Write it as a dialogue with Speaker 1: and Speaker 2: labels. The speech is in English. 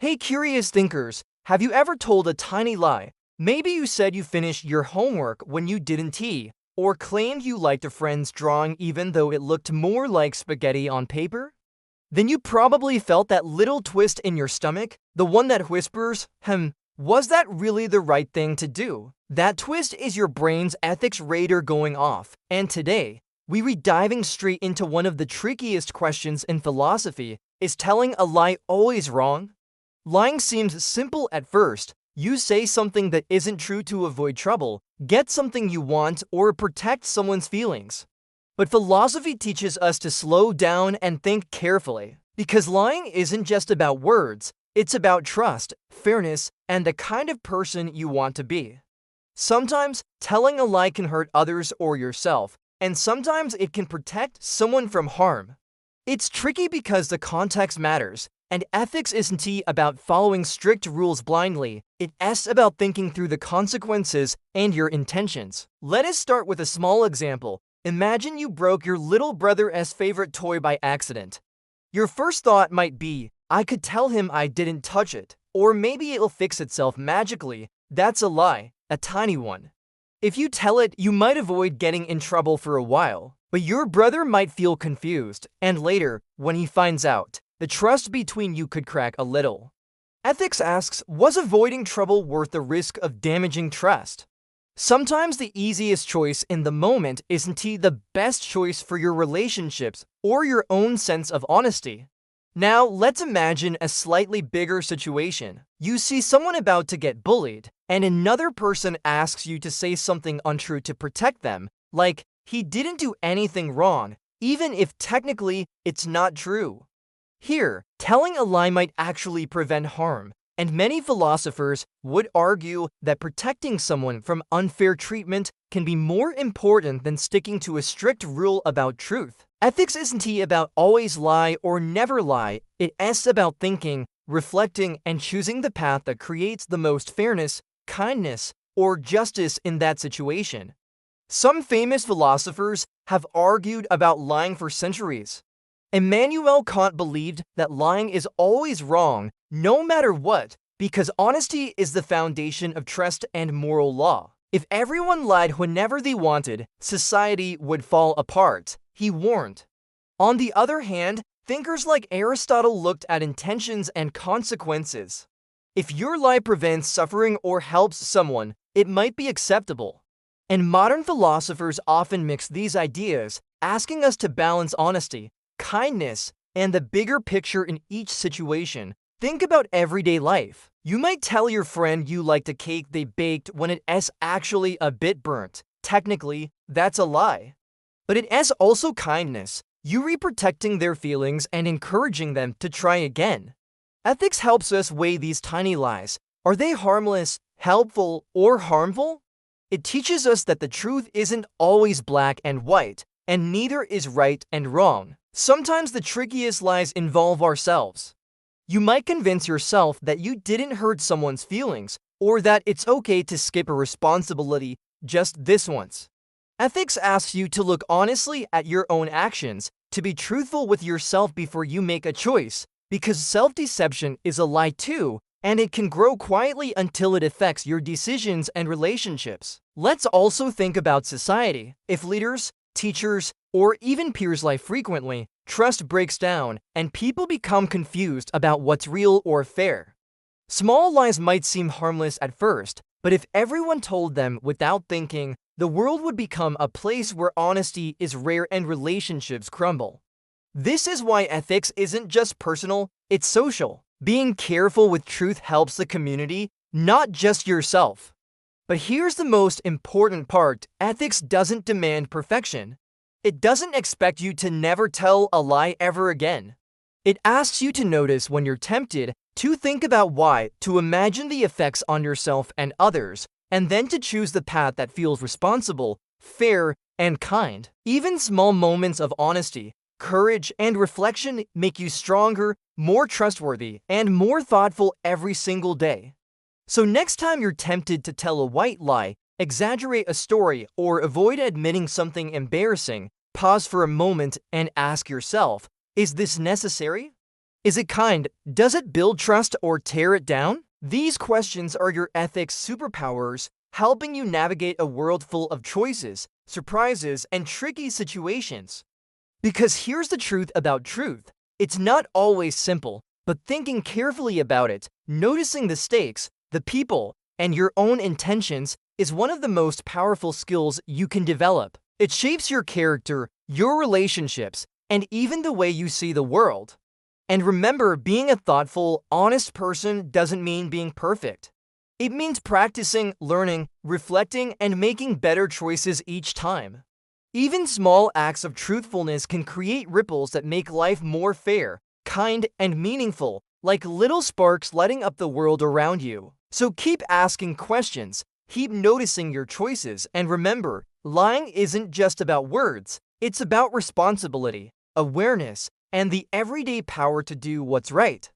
Speaker 1: Hey, curious thinkers, have you ever told a tiny lie? Maybe you said you finished your homework when you didn't, or claimed you liked a friend's drawing even though it looked more like spaghetti on paper? Then you probably felt that little twist in your stomach, the one that whispers, was that really the right thing to do? That twist is your brain's ethics radar going off, and today, we're diving straight into one of the trickiest questions in philosophy. Is telling a lie always wrong? Lying seems simple at first. You say something that isn't true to avoid trouble, get something you want, or protect someone's feelings. But philosophy teaches us to slow down and think carefully, because lying isn't just about words, it's about trust, fairness, and the kind of person you want to be. Sometimes, telling a lie can hurt others or yourself, and sometimes it can protect someone from harm. It's tricky because the context matters, and ethics isn't about following strict rules blindly, it's about thinking through the consequences and your intentions. Let us start with a small example. Imagine you broke your little brother's favorite toy by accident. Your first thought might be, I could tell him I didn't touch it, or maybe it'll fix itself magically. That's a lie, a tiny one. If you tell it, you might avoid getting in trouble for a while, but your brother might feel confused, and later, when he finds out, the trust between you could crack a little. Ethics asks, was avoiding trouble worth the risk of damaging trust? Sometimes the easiest choice in the moment isn't the best choice for your relationships or your own sense of honesty. Now, let's imagine a slightly bigger situation. You see someone about to get bullied, and another person asks you to say something untrue to protect them, like, he didn't do anything wrong, even if technically it's not true. Here, telling a lie might actually prevent harm, and many philosophers would argue that protecting someone from unfair treatment can be more important than sticking to a strict rule about truth. Ethics isn't about always lie or never lie, it's about thinking, reflecting, and choosing the path that creates the most fairness, kindness, or justice in that situation. Some famous philosophers have argued about lying for centuries. Immanuel Kant believed that lying is always wrong, no matter what, because honesty is the foundation of trust and moral law. If everyone lied whenever they wanted, society would fall apart, he warned. On the other hand, thinkers like Aristotle looked at intentions and consequences. If your lie prevents suffering or helps someone, it might be acceptable. And modern philosophers often mix these ideas, asking us to balance honesty, kindness, and the bigger picture in each situation. Think about everyday life. You might tell your friend you liked a cake they baked when it's actually a bit burnt. Technically, that's a lie. But it is also kindness. You're protecting their feelings and encouraging them to try again. Ethics helps us weigh these tiny lies. Are they harmless, helpful, or harmful? It teaches us that the truth isn't always black and white, and neither is right and wrong. Sometimes the trickiest lies involve ourselves. You might convince yourself that you didn't hurt someone's feelings, or that it's okay to skip a responsibility just this once. Ethics asks you to look honestly at your own actions, to be truthful with yourself before you make a choice, because self-deception is a lie too, and it can grow quietly until it affects your decisions and relationships. Let's also think about society. If leaders, teachers, or even peers lie frequently, trust breaks down, and people become confused about what's real or fair. Small lies might seem harmless at first, but if everyone told them without thinking, the world would become a place where honesty is rare and relationships crumble. This is why ethics isn't just personal, it's social. Being careful with truth helps the community, not just yourself. But here's the most important part: ethics doesn't demand perfection. It doesn't expect you to never tell a lie ever again. It asks you to notice when you're tempted, to think about why, to imagine the effects on yourself and others, and then to choose the path that feels responsible, fair, and kind. Even small moments of honesty, courage, and reflection make you stronger, more trustworthy, and more thoughtful every single day. So next time you're tempted to tell a white lie, exaggerate a story, or avoid admitting something embarrassing, pause for a moment and ask yourself, is this necessary? Is it kind? Does it build trust or tear it down? These questions are your ethics superpowers, helping you navigate a world full of choices, surprises, and tricky situations. Because here's the truth about truth. It's not always simple, but thinking carefully about it, noticing the stakes, the people, and your own intentions is one of the most powerful skills you can develop. It shapes your character, your relationships, and even the way you see the world. And remember, being a thoughtful, honest person doesn't mean being perfect. It means practicing, learning, reflecting, and making better choices each time. Even small acts of truthfulness can create ripples that make life more fair, kind, and meaningful, like little sparks lighting up the world around you. So keep asking questions, keep noticing your choices, and remember, lying isn't just about words, it's about responsibility, awareness, and the everyday power to do what's right.